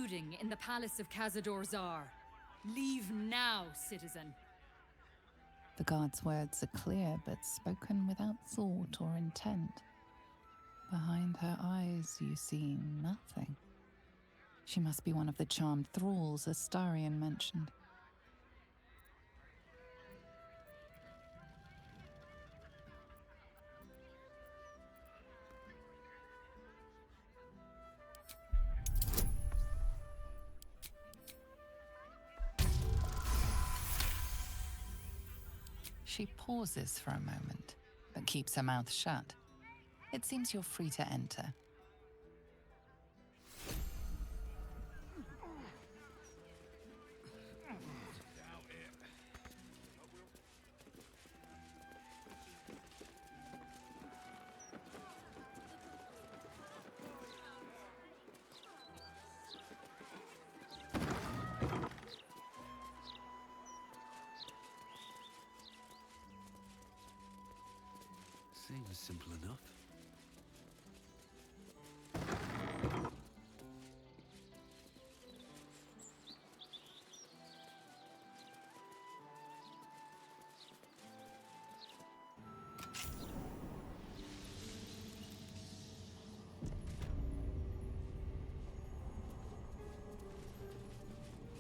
intruding in the palace of Cazador Czar. Leave now, citizen. The guard's words are clear, but spoken without thought or intent. Behind her eyes, you see nothing. She must be one of the charmed thralls Astarion mentioned. She pauses for a moment, but keeps her mouth shut. It seems you're free to enter. Seems simple enough.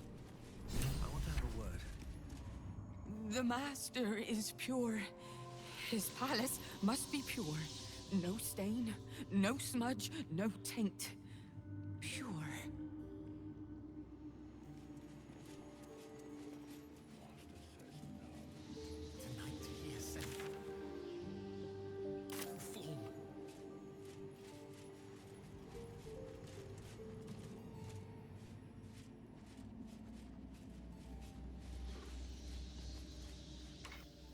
I want to have a word. The master is pure. His palace must be pure. No stain, no smudge, no taint. Pure. Tonight he ascended. Form.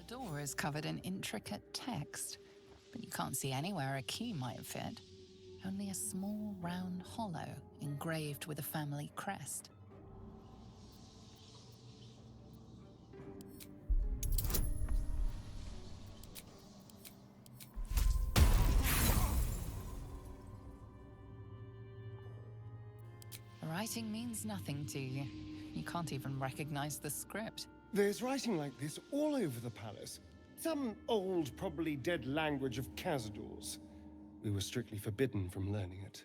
The door is covered in intricate text, but you can't see anywhere a key might fit. Only a small round hollow engraved with a family crest. The writing means nothing to you. You can't even recognize the script. There's writing like this all over the palace. Some old, probably dead language of Cazador's. We were strictly forbidden from learning it.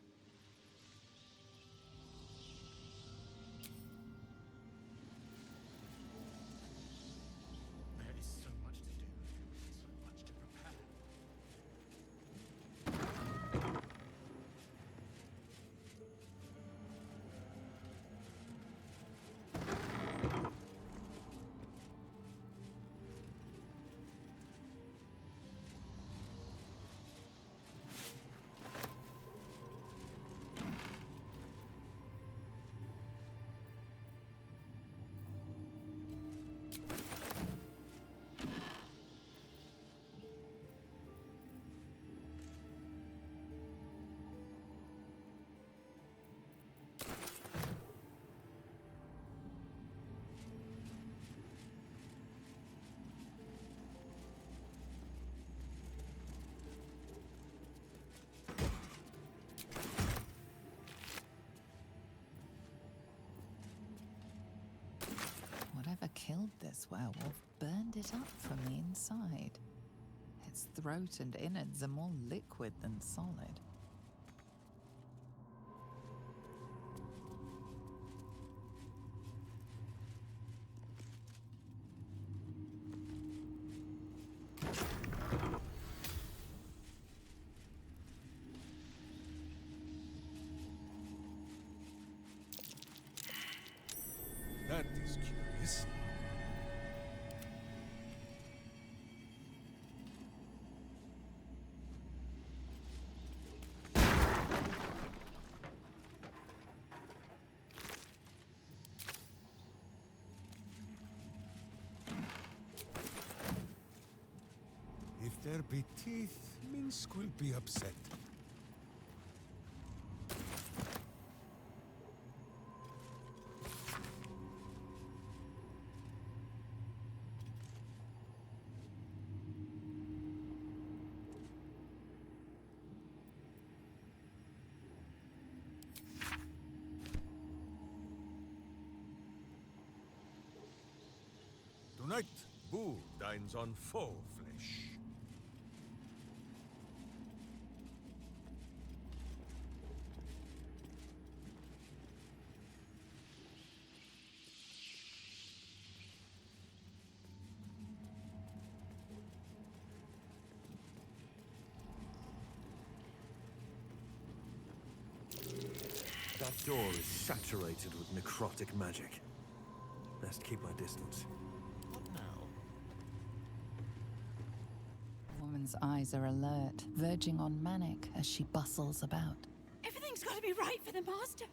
There is so much to do, so much to prepare. Whatever killed this werewolf burned it up from the inside. Its throat and innards are more liquid than solid. That is curious. If there be teeth, Minsk will be upset. right. Boo dines on foe flesh. That door is saturated with necrotic magic. Best keep my distance. What now? The woman's eyes are alert, verging on manic as she bustles about. Everything's got to be right for the Master.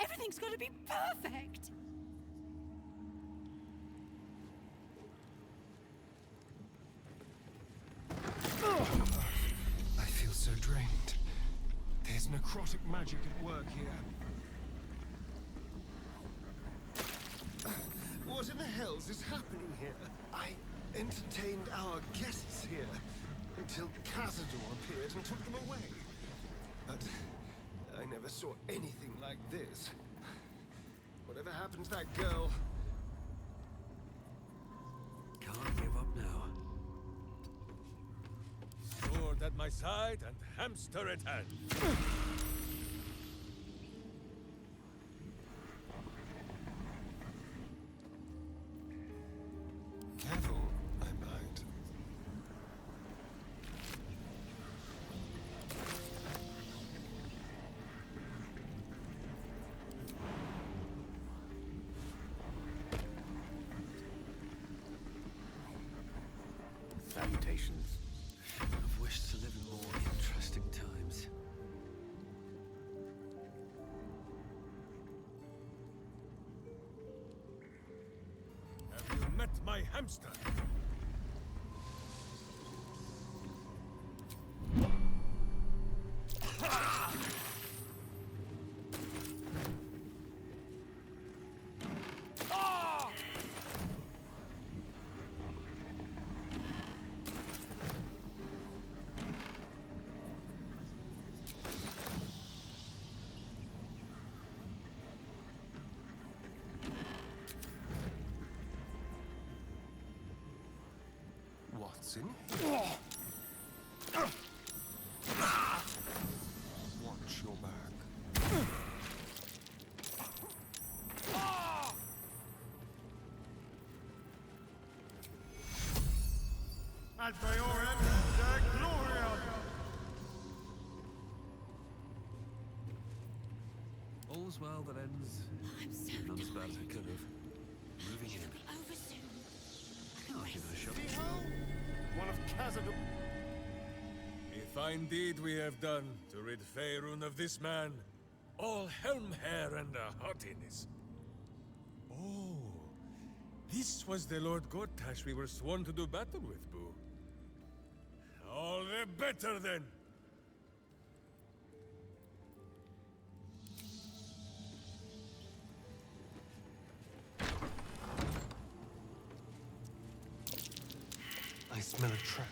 Everything's got to be perfect. I feel so drained. There's necrotic magic at work here. What in the hell's is happening here? I entertained our guests here until Cazador appeared and took them away. But I never saw anything like this. Whatever happened to that girl? Can't give up now. Sword at my side and hamster at hand. Careful, I might. Salutations. I've wished to live in more interesting times. Have you met my hamster? What's in here? Watch your back. Ad Priorem de Gloria! All's well that ends I'm so not as bad tired. as it could have. Moving in. It'll be over soon. I'll give it a shot. Behold, one of Cazador. A fine deed we have done to rid Faerun of this man. All helm hair and a haughtiness. Oh, this was the Lord Gortash we were sworn to do battle with, Boo. All the better then. I smell a trap.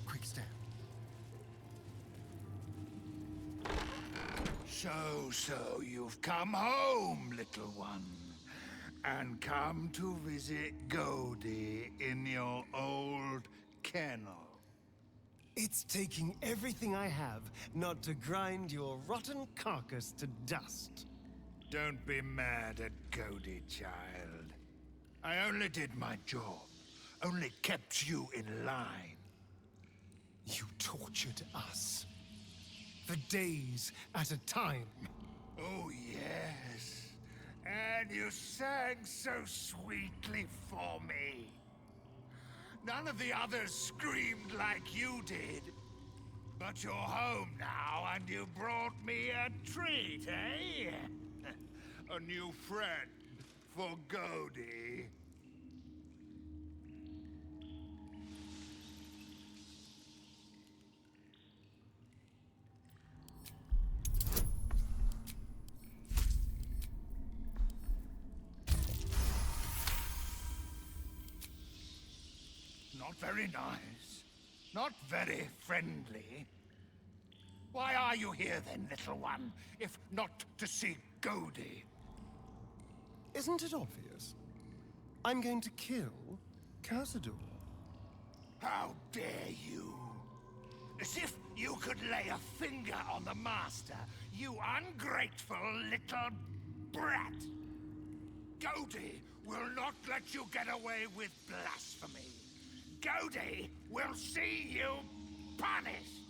Quick step. So you've come home, little one, and come to visit Godi in your old kennel. It's taking everything I have not to grind your rotten carcass to dust. Don't be mad at Godi, child. I only did my job, only kept you in line. You tortured us. For days at a time. Oh, yes. And you sang so sweetly for me. None of the others screamed like you did. But you're home now, and you brought me a treat, eh? A new friend for Godi. Not very nice. Not very friendly. Why are you here then, little one, if not to see Goldie? Isn't it obvious? I'm going to kill Cazador. How dare you? As if you could lay a finger on the Master, you ungrateful little brat! Goldie will not let you get away with blasphemy. Goldie will see you punished!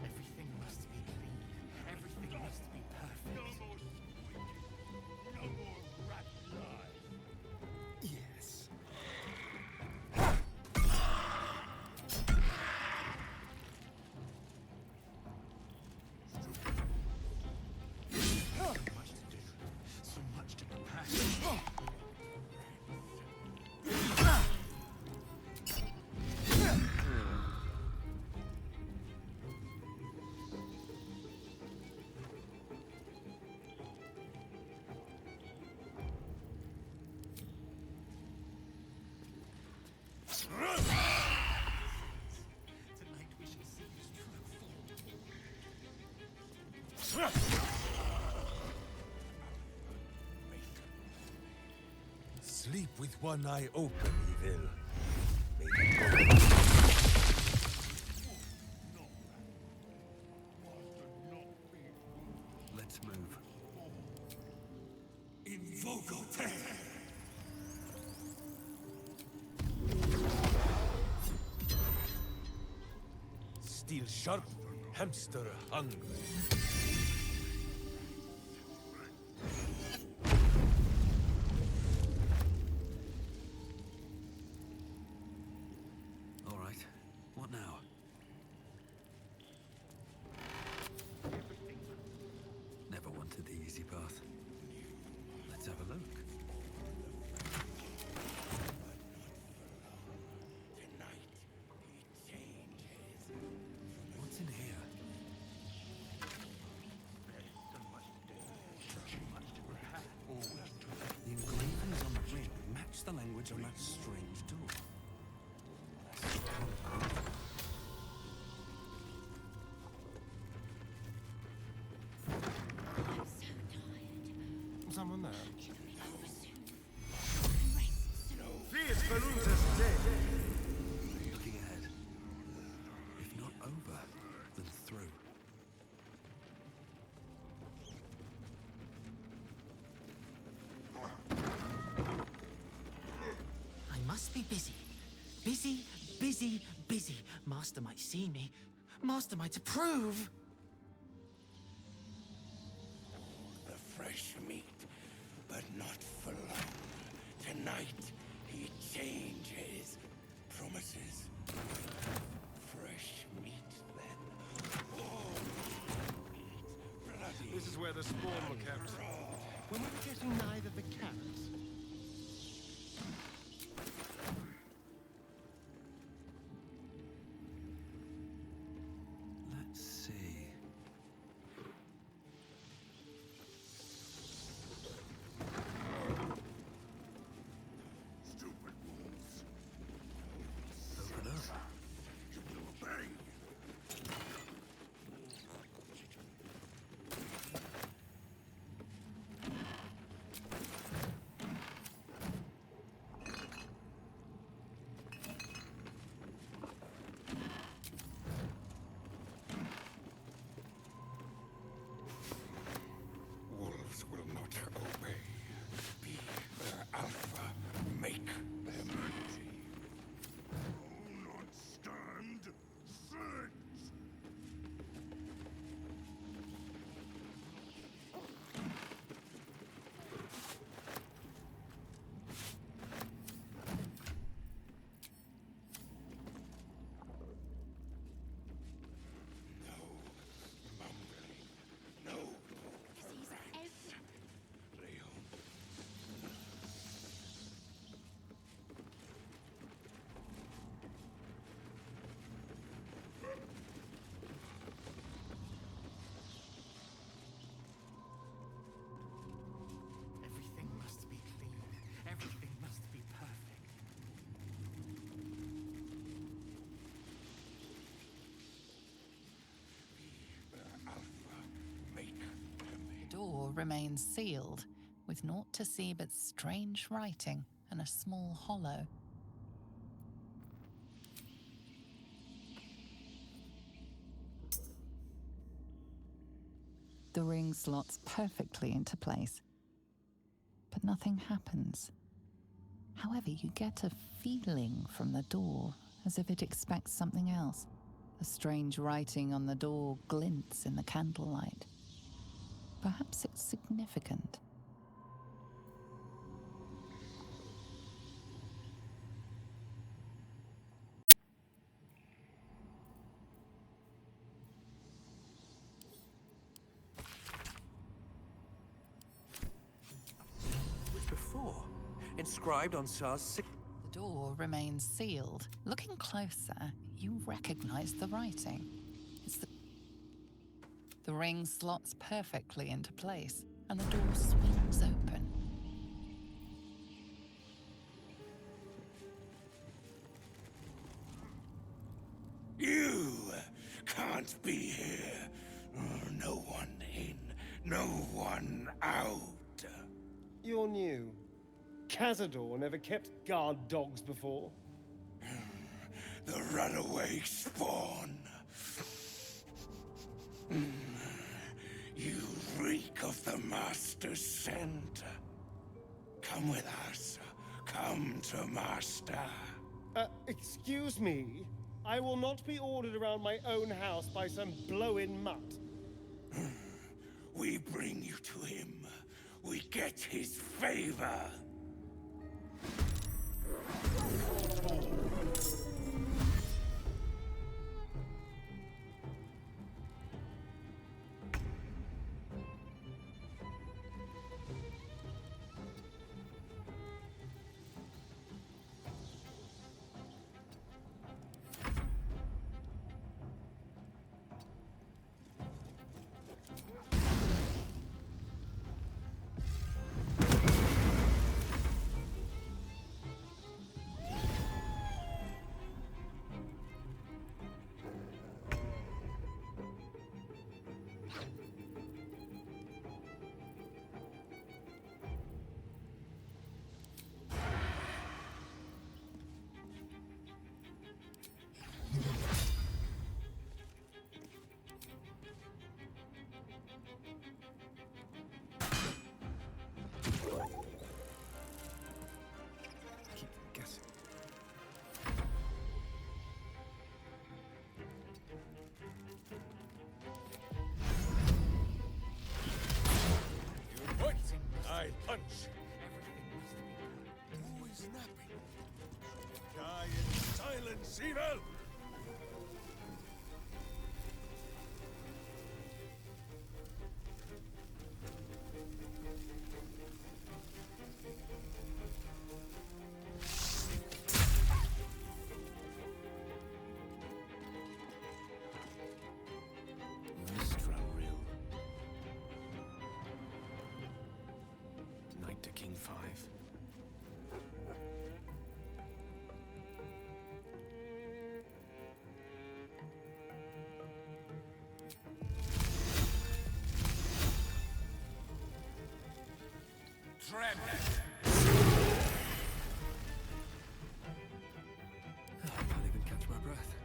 Everything must be clean. Everything must be perfect. No more squeaking. No more rat lies. Yes. So much to do. So much to prepare. Tonight we shall see his true form. Sleep with one eye open, evil. Let's move. Invoco Steel sharp, hamster hungry. All right. What now? Never wanted the easy path. Let's have a look. Tonight, he changes. What's in here? So much to do. So much to prepare. The engravings on the ring match the language on that strange door. Someone there? Looking ahead. If not over, then through. I must be busy. Busy, busy, busy. Master might see me. Master might approve. The fresh meat, but not for long. Tonight, he changes. Promises. Fresh meat, then. Oh, meat. Bloody This is where the spawn were kept. When we were getting neither the carrots. Let's see. stupid wolves. Open up. You will obey. remains sealed, with naught to see but strange writing and a small hollow. The ring slots perfectly into place, but nothing happens. However, you get a feeling from the door, as if it expects something else. The strange writing on the door glints in the candlelight. Perhaps it's significant. Which before? Inscribed on Sar's sick. The door remains sealed. Looking closer, you recognize the writing. It's the ring slots perfectly into place, and the door swings open. You can't be here. No one in, no one out. You're new. Cazador never kept guard dogs before. The runaway spawn. You reek of the Master's scent. Come with us. Come to Master. Excuse me? I will not be ordered around my own house by some blow-in mutt. We bring you to him. We get his favor. Keep guessing. You point, I punch. Who is napping? Die in silence, evil! Mistral Knight to King 5. I can't even catch my breath.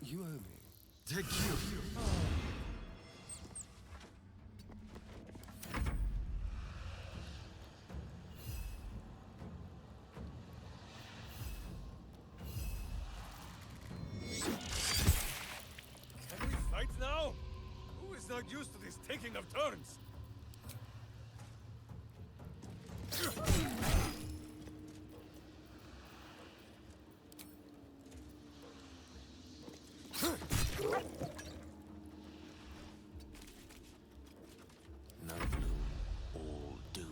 You owe me. Take you. Can we fight now? Who is not used to this taking of turns? No bloom, all doom.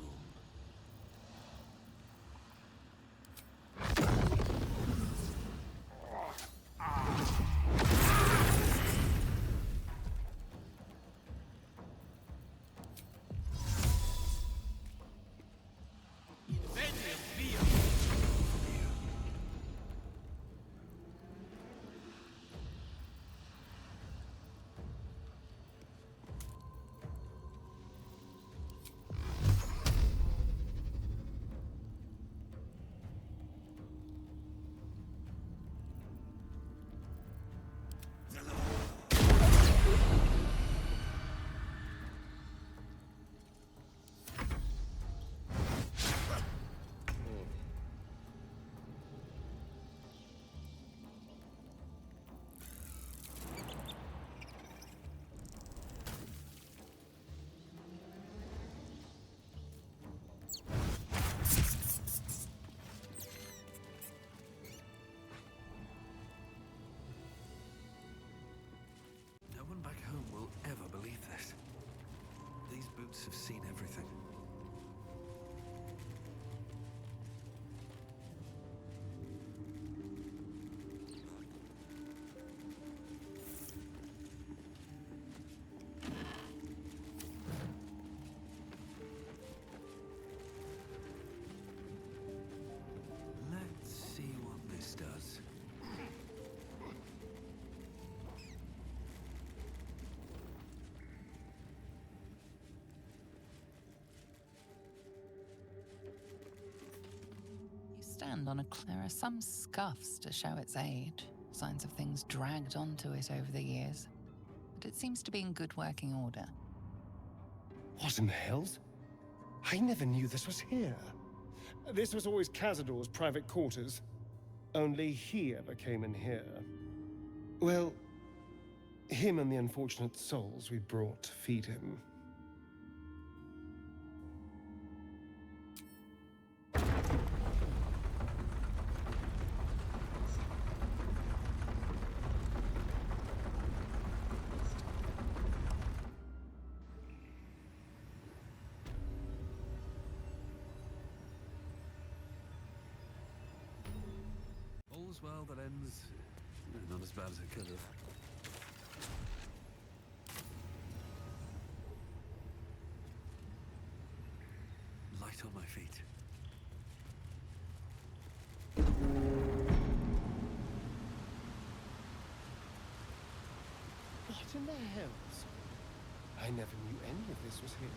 No one back home will ever believe this. These boots have seen everything. Let's see what this does. You stand on a there are some scuffs to show its age, signs of things dragged onto it over the years, but it seems to be in good working order. What in the hells? I never knew this was here. This was always Cazador's private quarters. Only he ever came in here. Well, him and the unfortunate souls we brought to feed him. All's well that ends not as bad as it could have. Light on my feet. What in the hells? I never knew any of this was here.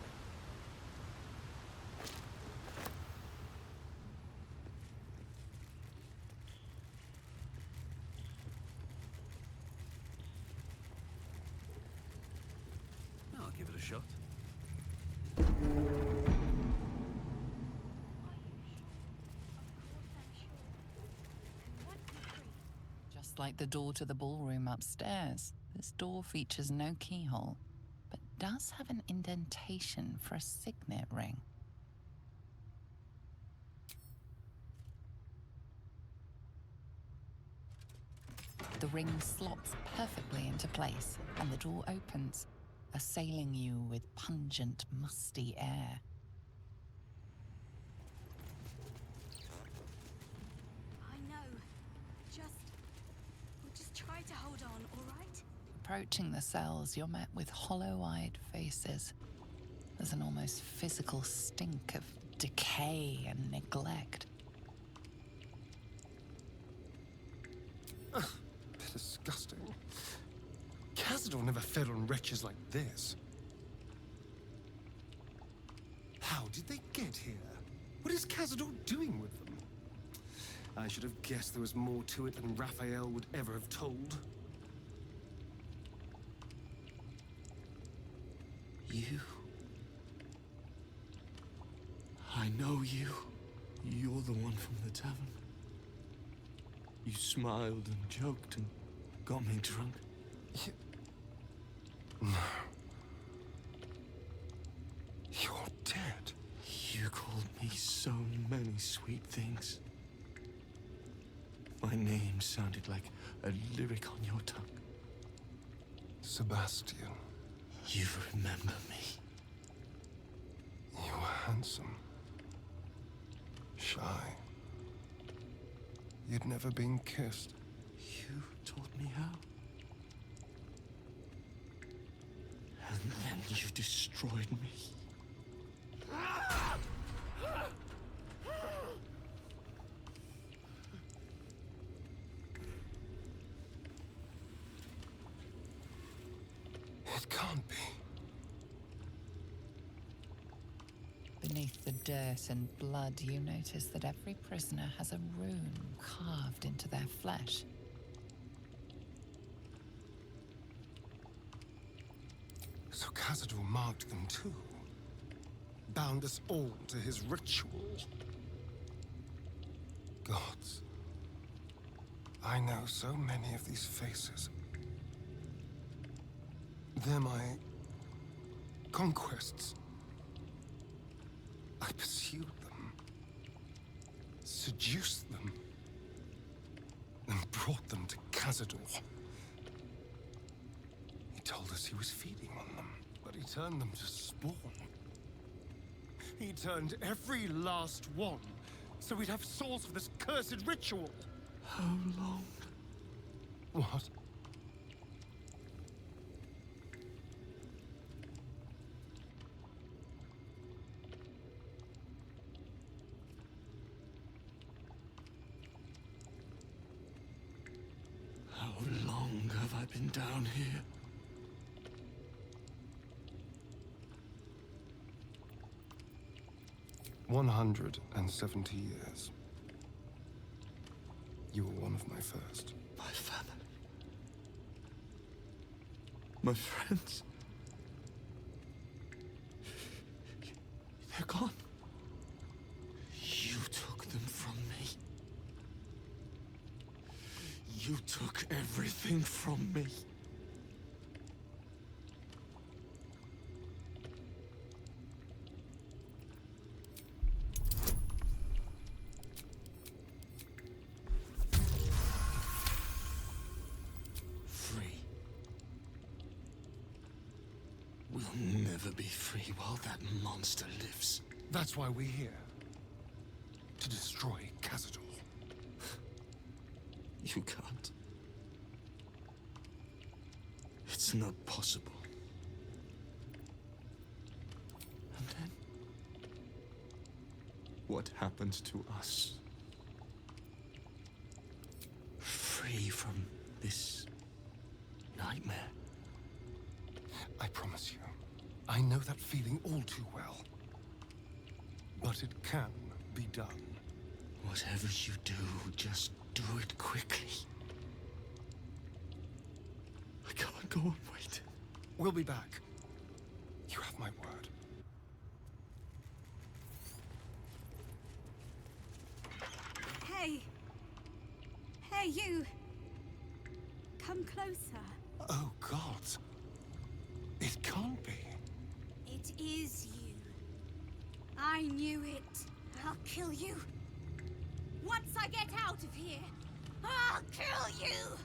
I'll give it a shot. Just like the door to the ballroom upstairs, this door features no keyhole, but does have an indentation for a signet ring. The ring slots perfectly into place, and the door opens, assailing you with pungent, musty air. I know. We'll just try to hold on, all right? Approaching the cells, you're met with hollow-eyed faces. There's an almost physical stink of decay and neglect. Ugh, disgusting. Cazador never fed on wretches like this. How did they get here? What is Cazador doing with them? I should have guessed there was more to it than Raphael would ever have told. You're the one from the tavern. You smiled and joked and got me drunk. No. You're dead. You called me so many sweet things. My name sounded like a lyric on your tongue. Sebastian. You remember me. You were handsome. Shy. You'd never been kissed. You taught me how. And then you destroyed me. It can't be. Beneath the dirt and blood, you notice that every prisoner has a rune carved into their flesh. So Cazador marked them too. Bound us all to his ritual. Gods. I know so many of these faces. They're my conquests. I pursued them, seduced them, and brought them to Cazador. He told us he was feeding on them, but he turned them to spawn. He turned every last one, so we'd have souls for this cursed ritual. How long? What? How long have I been down here? "170 years. You were one of my first. My family. My friends. They're gone. You took them from me. You took everything from me. Free. We'll never be free while that monster lives. That's why we're here. To destroy Cazador. You can't. It's not possible. And then, what happens to us? Free from this nightmare. I promise you, I know that feeling all too well. But it can be done. Whatever you do, just do it quickly. I can't go on waiting. We'll be back. You have my word. Hey! Hey, you! Come closer. Oh, God. It can't be. It is you. I knew it. I'll kill you. Once I get out of here, I'll kill you!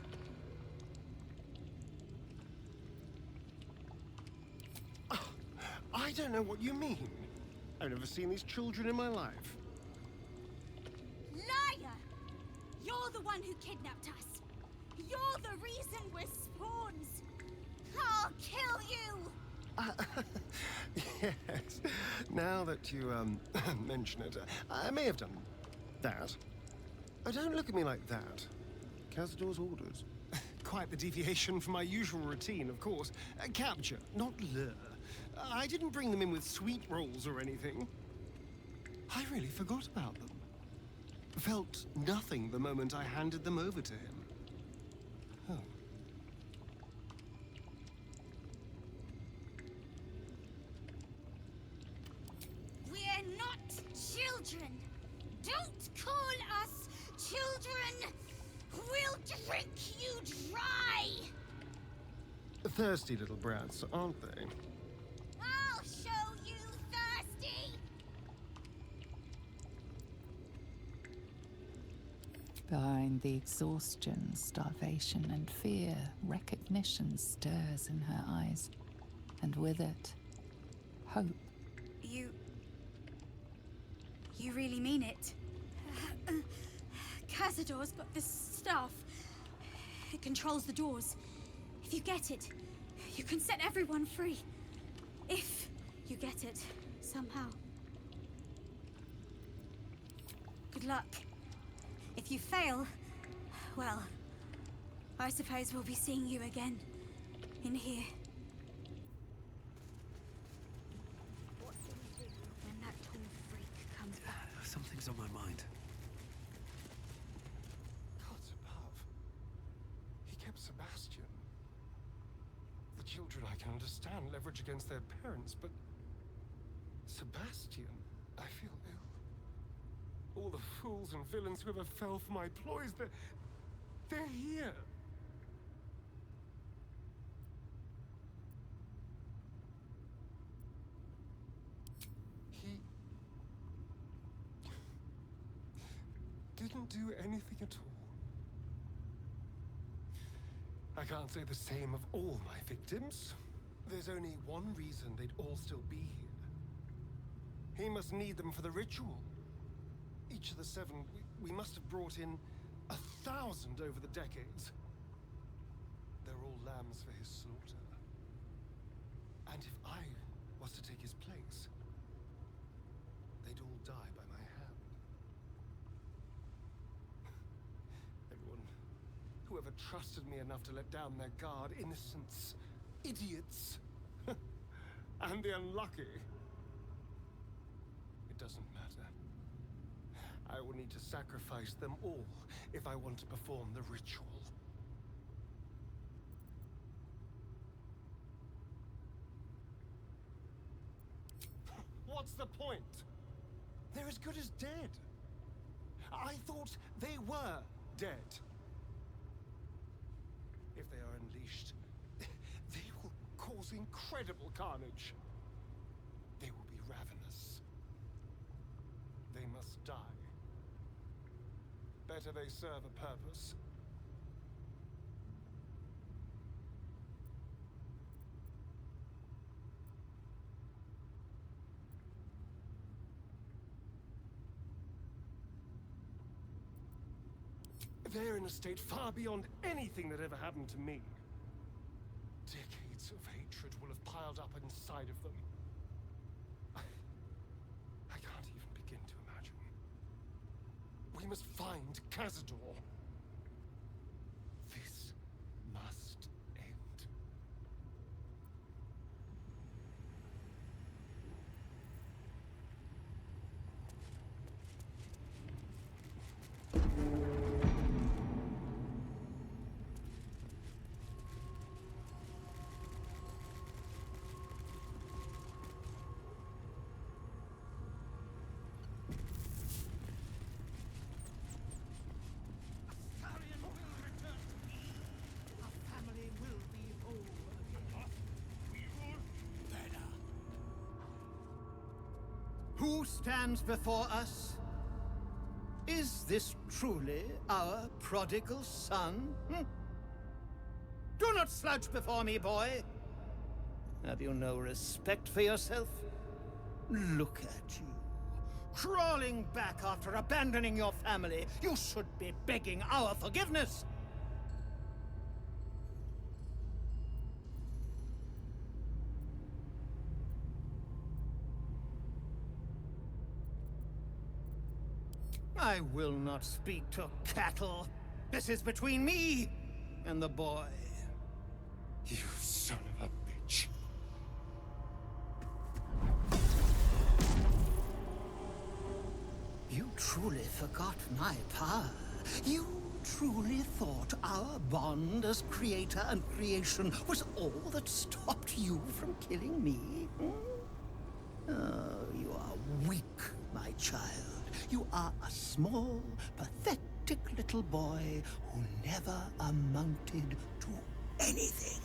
I don't know what you mean. I've never seen these children in my life. Liar! You're the one who kidnapped us. You're the reason we're spawns. I'll kill you! Yes. Now that you, mention it, I may have done that. Don't look at me like that. Cazador's orders. Quite the deviation from my usual routine, of course. Capture, not lure. I didn't bring them in with sweet rolls or anything. I really forgot about them. Felt nothing the moment I handed them over to him. Oh. We're not children. children! We'll drink you dry! Thirsty little brats, aren't they? I'll show you thirsty! Behind the exhaustion, starvation, and fear, recognition stirs in her eyes, and with it, hope. You really mean it? Cazador's got this staff. It controls the doors. If you get it, you can set everyone free. If you get it, somehow. Good luck. If you fail, well, I suppose we'll be seeing you again. In here. When that tall freak comes back. Something's on my mind. Gods above. He kept Sebastian. The children, I can understand, leverage against their parents, but Sebastian, I feel ill. All the fools and villains who ever fell for my ploys, they're here. He didn't do anything at all. I can't say the same of all my victims. There's only one reason they'd all still be here. He must need them for the ritual. Each of the 7, we must have brought in 1,000 over the decades. They're all lambs for his slaughter. And if I was to take his place, they'd all die by my hand. Everyone, whoever trusted me enough to let down their guard, innocents, idiots, and the unlucky. It doesn't matter. I will need to sacrifice them all if I want to perform the ritual. What's the point? They're as good as dead. I thought they were dead. If they are unleashed, they will cause incredible carnage. They will be ravenous. They must die. Better they serve a purpose. They're in a state far beyond anything that ever happened to me. Decades of hatred will have piled up inside of them. I can't even begin to imagine. We must find Cazador. This must end. Astarion will return to me. Our family will be whole again. We will better. Who stands before us? Is this truly our prodigal son? Do not slouch before me, boy. Have you no respect for yourself? Look at you. Crawling back after abandoning your family. You should be begging our forgiveness. I will not speak to cattle. This is between me and the boy. You son of a bitch. You truly forgot my power. You truly thought our bond as creator and creation was all that stopped you from killing me? Oh, you are weak, my child. You are a small, pathetic little little boy who never amounted to anything.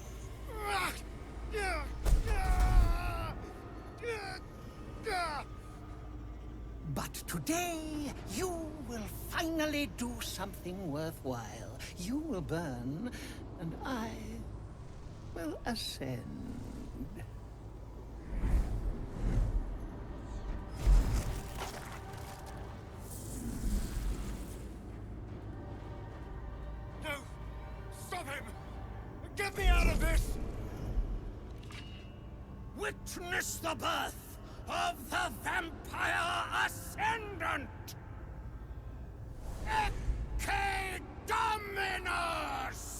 But today, you will finally do something worthwhile. You will burn, and I will ascend. No! Stop him! Get me out of this! Witness the birth of the Vampire Ascendant! Ecce Dominus!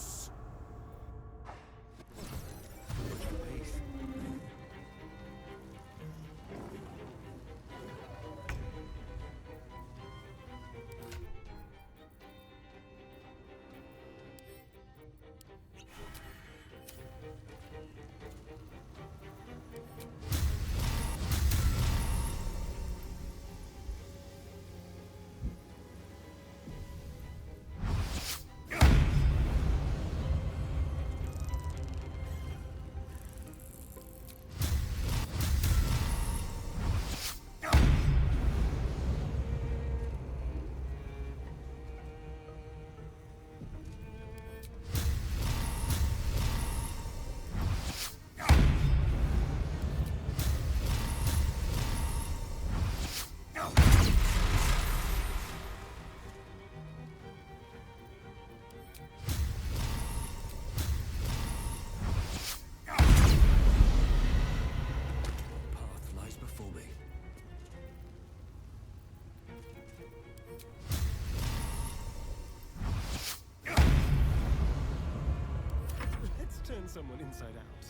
Turn someone inside out.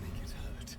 Make it hurt.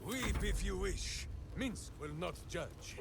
Weep if you wish. Minsk will not judge.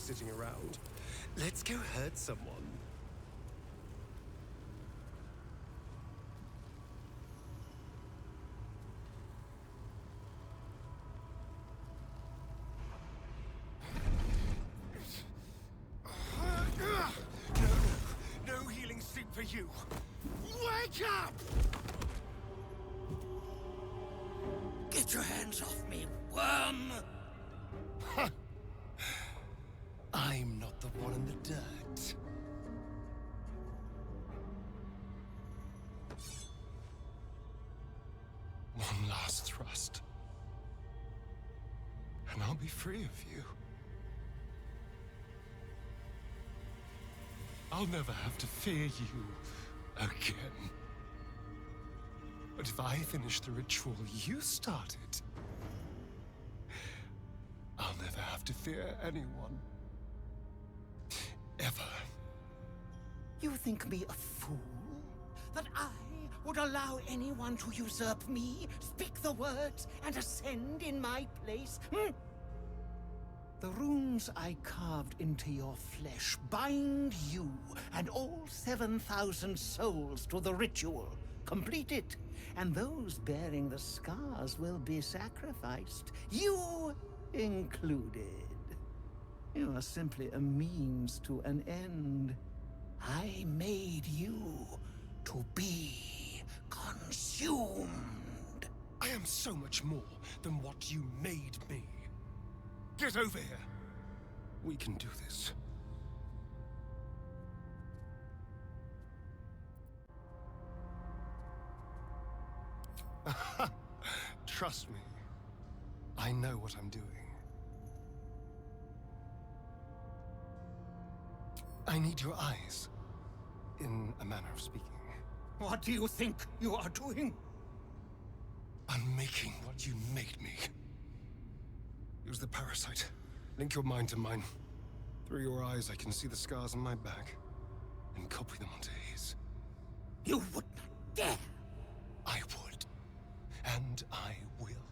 sitting around. Let's go hurt someone. No healing sleep for you. Wake up! Get your hands off me, worm! I'm not the one in the dirt. One last thrust. And I'll be free of you. I'll never have to fear you again. But if I finish the ritual you started, I'll never have to fear anyone. Ever. You think me a fool? That I would allow anyone to usurp me, speak the words, and ascend in my place? The runes I carved into your flesh bind you and all 7,000 souls to the ritual. Complete it, and those bearing the scars will be sacrificed, you included. You are simply a means to an end. I made you to be consumed. I am so much more than what you made me. Get over here. We can do this. Trust me. I know what I'm doing. I need your eyes, in a manner of speaking. What do you think you are doing? I'm making what you made me. Use the parasite. Link your mind to mine. Through your eyes, I can see the scars on my back, and copy them onto his. You would not dare! I would. And I will.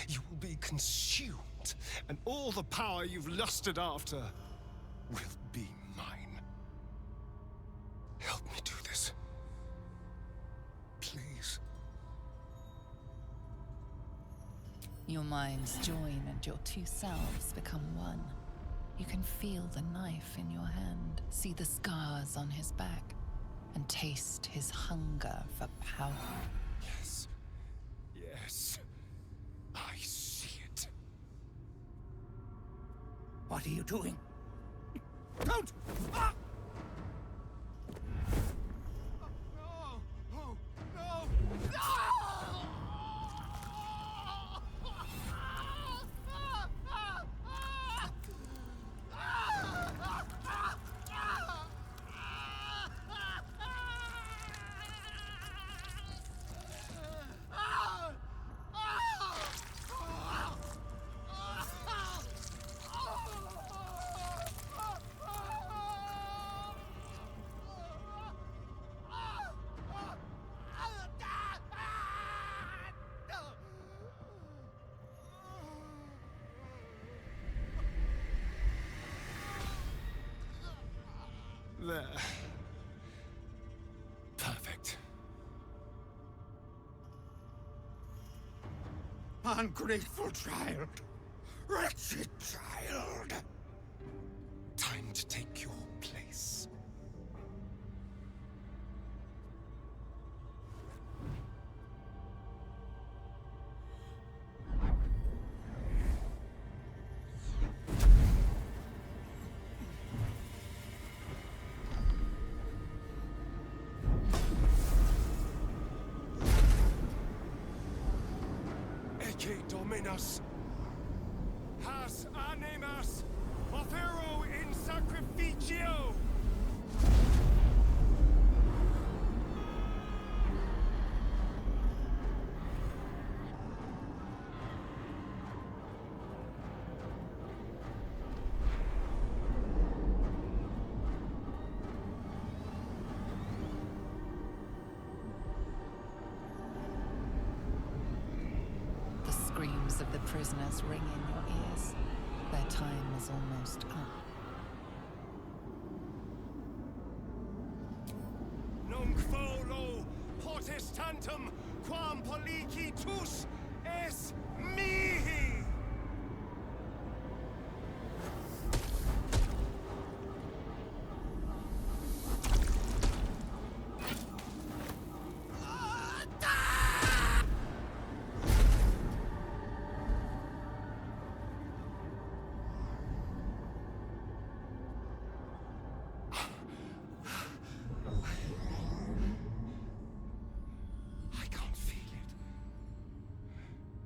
You will be consumed, and all the power you've lusted after will be mine. Help me do this. Please. Your minds join and your two selves become one. You can feel the knife in your hand, see the scars on his back, and taste his hunger for power. Yes. Yes. I see it. What are you doing? Don't! Ah! No! No! No! No! There. Perfect. Ungrateful child! Wretched child! Time to take your place. Dominus, has animas, ofero in sacrificio. The screams of the prisoners ring in your ears. Their time is almost up. tantum quam policitus es mihi!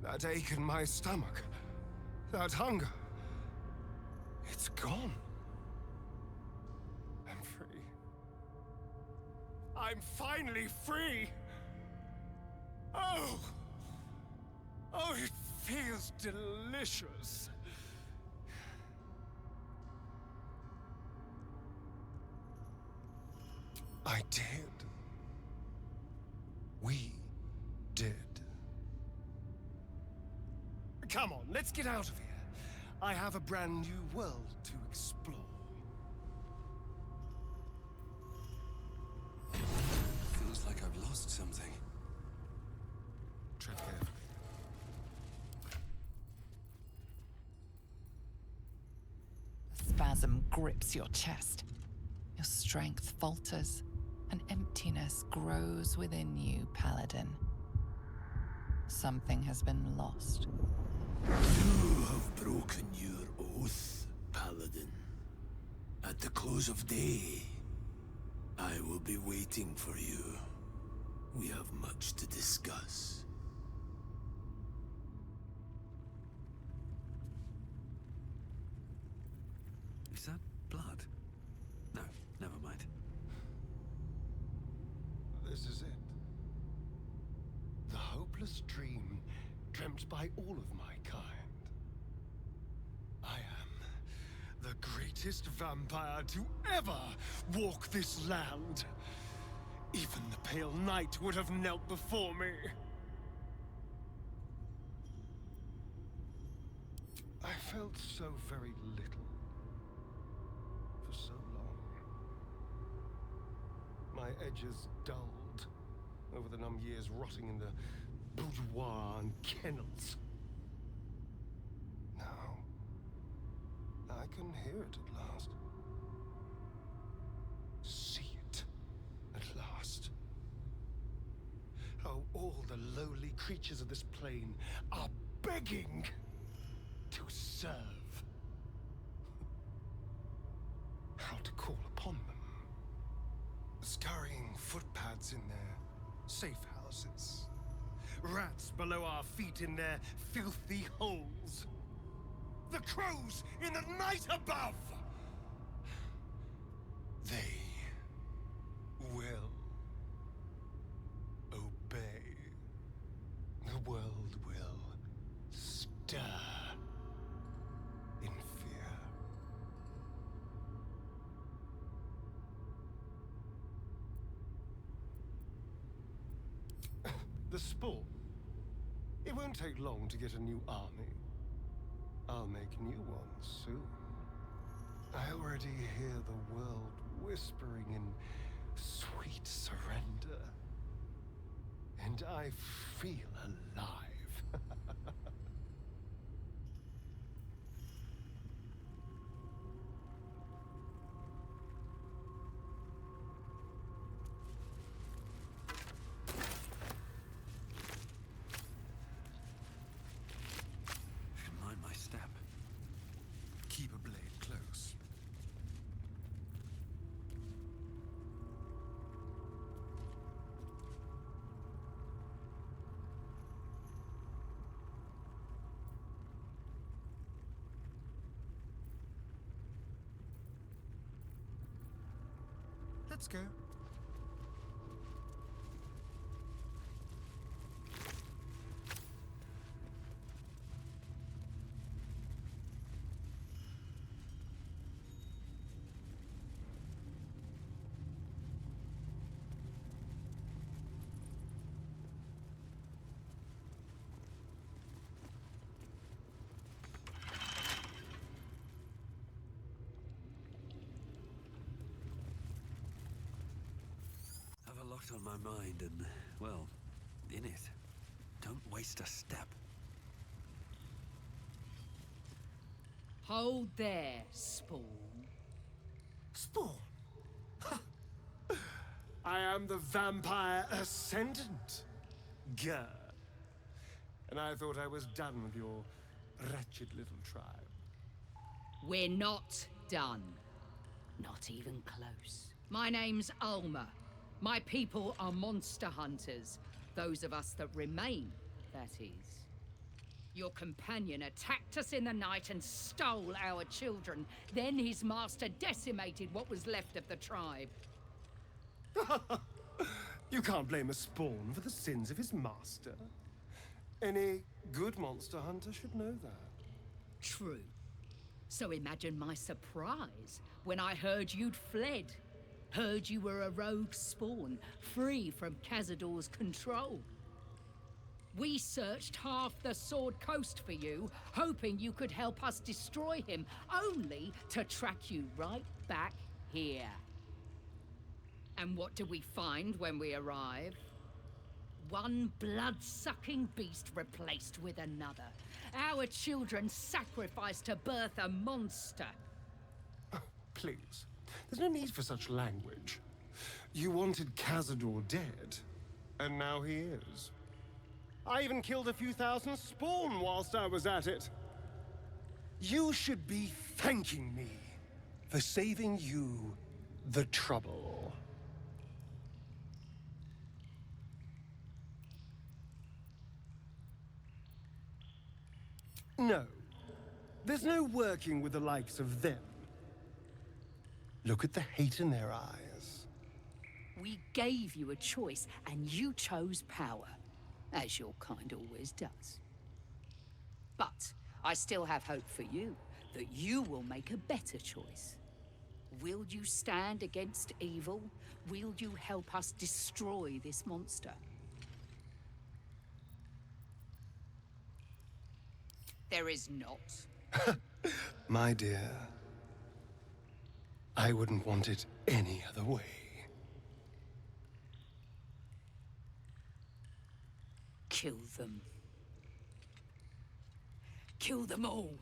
That ache in my stomach, that hunger, it's gone. I'm free. I'm finally free! Oh! Oh, it feels delicious. I did. We did. Come on, let's get out of here. I have a brand new world to explore. Feels like I've lost something. Tread carefully. A spasm grips your chest. Your strength falters. An emptiness grows within you, Paladin. Something has been lost. You have broken your oath, Paladin. At the close of day, I will be waiting for you. We have much to discuss. Is that blood? No, never mind. This is it. The hopeless dream dreamt by all of my kind. I am the greatest vampire to ever walk this land. Even the Pale Knight would have knelt before me. I felt so very little for so long. My edges dulled over the numb years rotting in the boudoir and kennels. Now, I can hear it at last. See it at last. How all the lowly creatures of this plane are begging to serve. How to call upon them. Scurrying footpads in their safe houses. Rats below our feet in their filthy holes. The crows in the night above! They will obey. The world will stir in fear. The sport. It won't take long to get a new army. I'll make new ones soon. I already hear the world whispering in sweet surrender. And I feel alive. Mind my step. Keep a blade close. Let's go. Have a lot on my mind and, well, in it. Don't waste a step. Hold there, Spawn. Spawn? I am the Vampire Ascendant. Gah. And I thought I was done with your wretched little tribe. We're not done. Not even close. My name's Alma. My people are monster hunters. Those of us that remain, that is. Your companion attacked us in the night and stole our children. Then his master decimated what was left of the tribe. You can't blame a Spawn for the sins of his master. Any good monster hunter should know that. True. So imagine my surprise when I heard you'd fled. Heard you were a rogue Spawn, free from Cazador's control. We searched half the Sword Coast for you, hoping you could help us destroy him, only to track you right back here. And what do we find when we arrive? One blood-sucking beast replaced with another. Our children sacrificed to birth a monster. Oh, please. There's no need for such language. You wanted Cazador dead, and now he is. I even killed a few thousand Spawn whilst I was at it. You should be thanking me for saving you the trouble. No. There's no working with the likes of them. Look at the hate in their eyes. We gave you a choice, and you chose power, as your kind always does. But I still have hope for you, that you will make a better choice. Will you stand against evil? Will you help us destroy this monster? There is not. My dear, I wouldn't want it any other way. Kill them. Kill them all.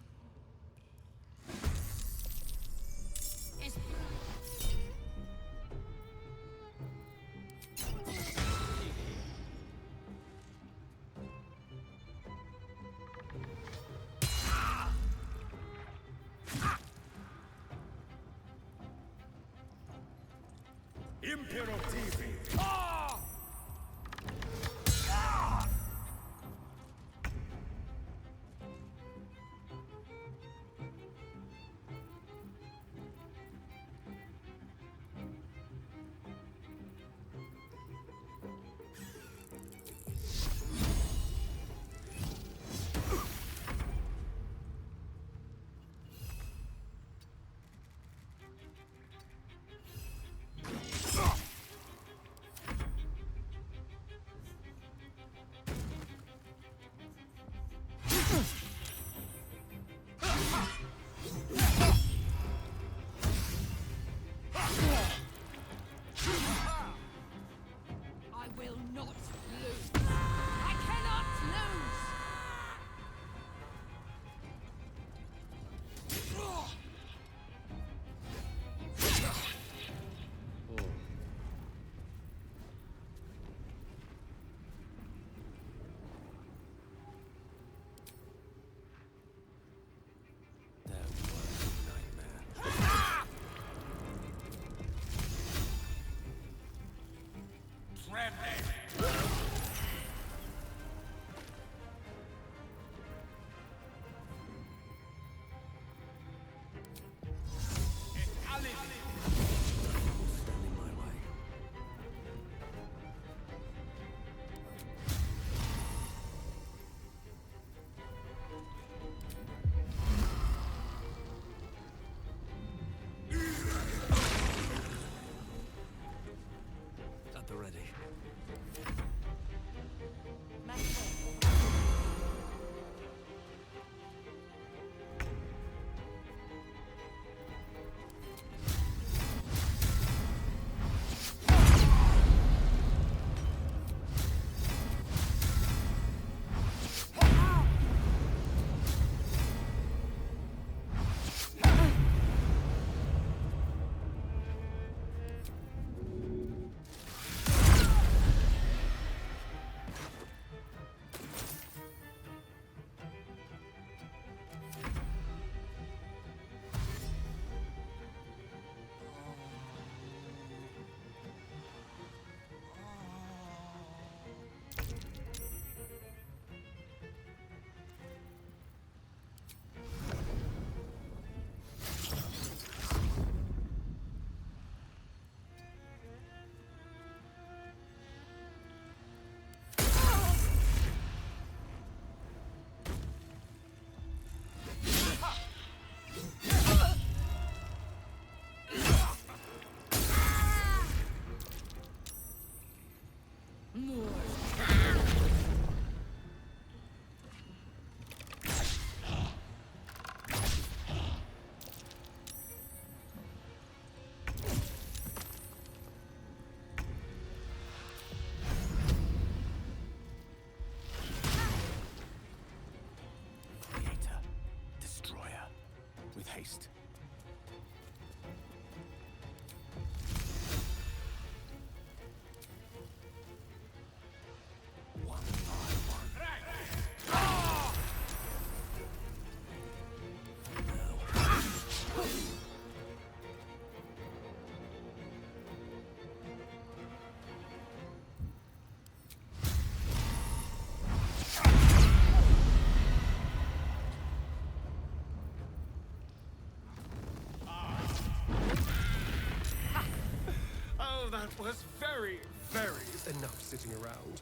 was very, very enough sitting around.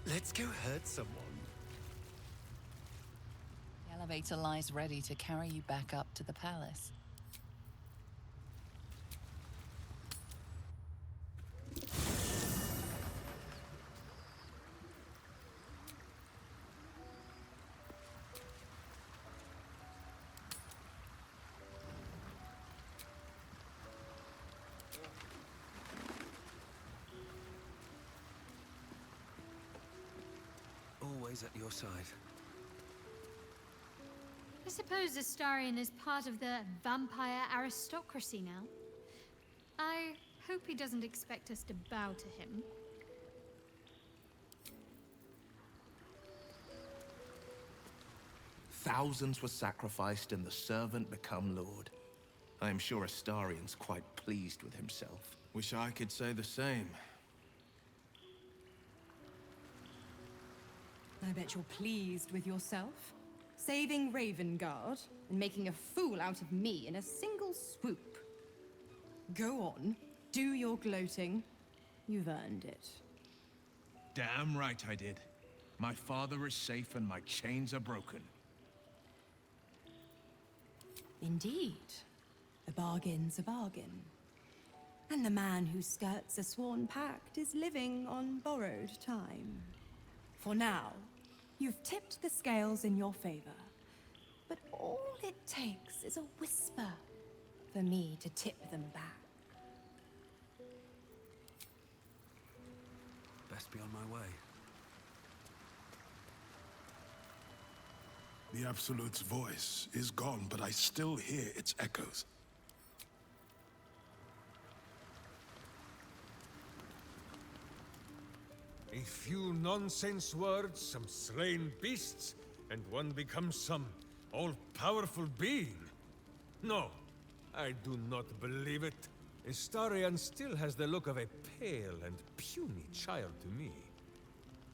Let's go hurt someone. The elevator lies ready to carry you back up to the palace. Always at your side. I suppose Astarion is part of the vampire aristocracy now. I hope he doesn't expect us to bow to him. Thousands were sacrificed and the servant become lord. I am sure Astarion's quite pleased with himself. Wish I could say the same. I bet you're pleased with yourself. Saving Ravengard and making a fool out of me in a single swoop. Go on, do your gloating. You've earned it. Damn right I did. My father is safe and my chains are broken. Indeed. A bargain's a bargain. And the man who skirts a sworn pact is living on borrowed time. For now, you've tipped the scales in your favor. But all it takes is a whisper for me to tip them back. Best be on my way. The Absolute's voice is gone, but I still hear its echoes. A few nonsense words, some slain beasts, and one becomes some all-powerful being. No, I do not believe it. Astarion still has the look of a pale and puny child to me.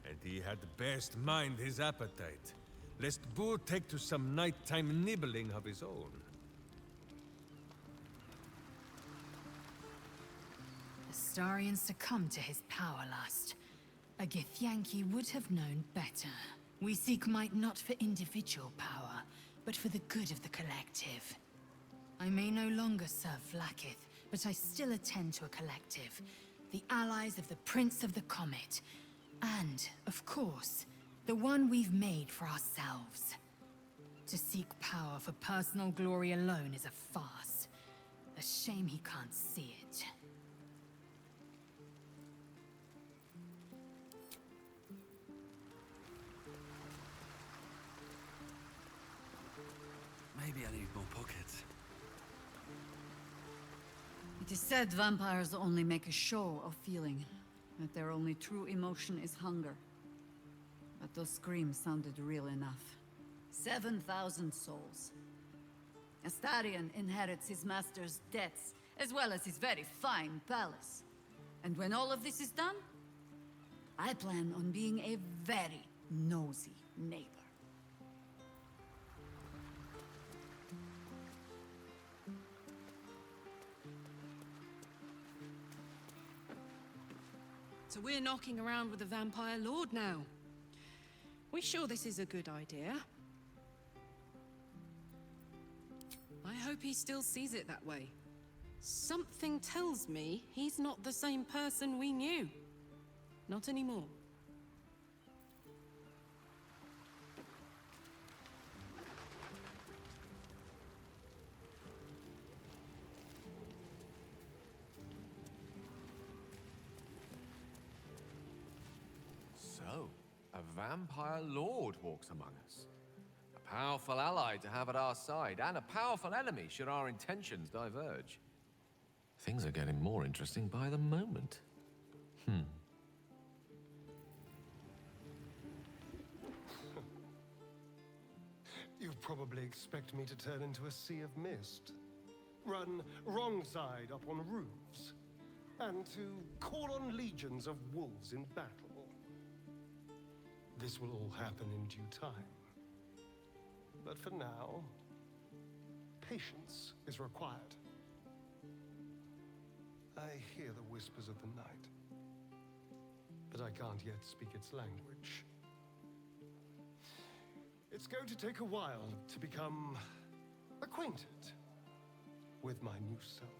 And he had best mind his appetite, lest Boo take to some nighttime nibbling of his own. Astarion succumbed to his power lust. A Githyanki would have known better. We seek might not for individual power, but for the good of the collective. I may no longer serve Vlaakith, but I still attend to a collective. The allies of the Prince of the Comet. And, of course, the one we've made for ourselves. To seek power for personal glory alone is a farce. A shame he can't see it. Maybe I need more pockets. It is said vampires only make a show of feeling, that their only true emotion is hunger. But those screams sounded real enough. 7,000 souls. Astarion inherits his master's debts, as well as his very fine palace. And when all of this is done, I plan on being a very nosy neighbor. So we're knocking around with the Vampire Lord now. We sure this is a good idea? I hope he still sees it that way. Something tells me he's not the same person we knew. Not anymore. So, a vampire lord walks among us. A powerful ally to have at our side, and a powerful enemy should our intentions diverge. Things are getting more interesting by the moment. You probably expect me to turn into a sea of mist, run wrong side up on roofs, and to call on legions of wolves in battle. This will all happen in due time. But for now, patience is required. I hear the whispers of the night, but I can't yet speak its language. It's going to take a while to become acquainted with my new self.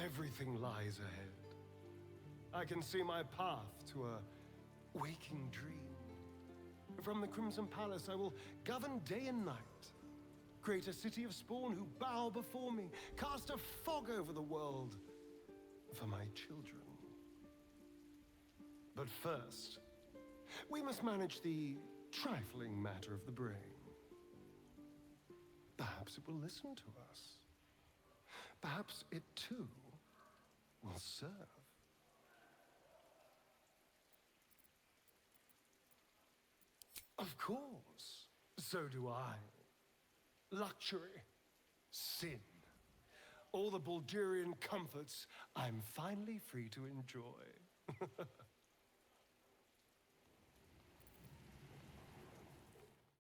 Everything lies ahead. I can see my path to a waking dream. From the Crimson Palace, I will govern day and night, create a city of spawn who bow before me, cast a fog over the world for my children. But first, we must manage the trifling matter of the brain. Perhaps it will listen to us. Perhaps it too will serve. Of course, so do I. Luxury, sin, all the Baldurian comforts I'm finally free to enjoy.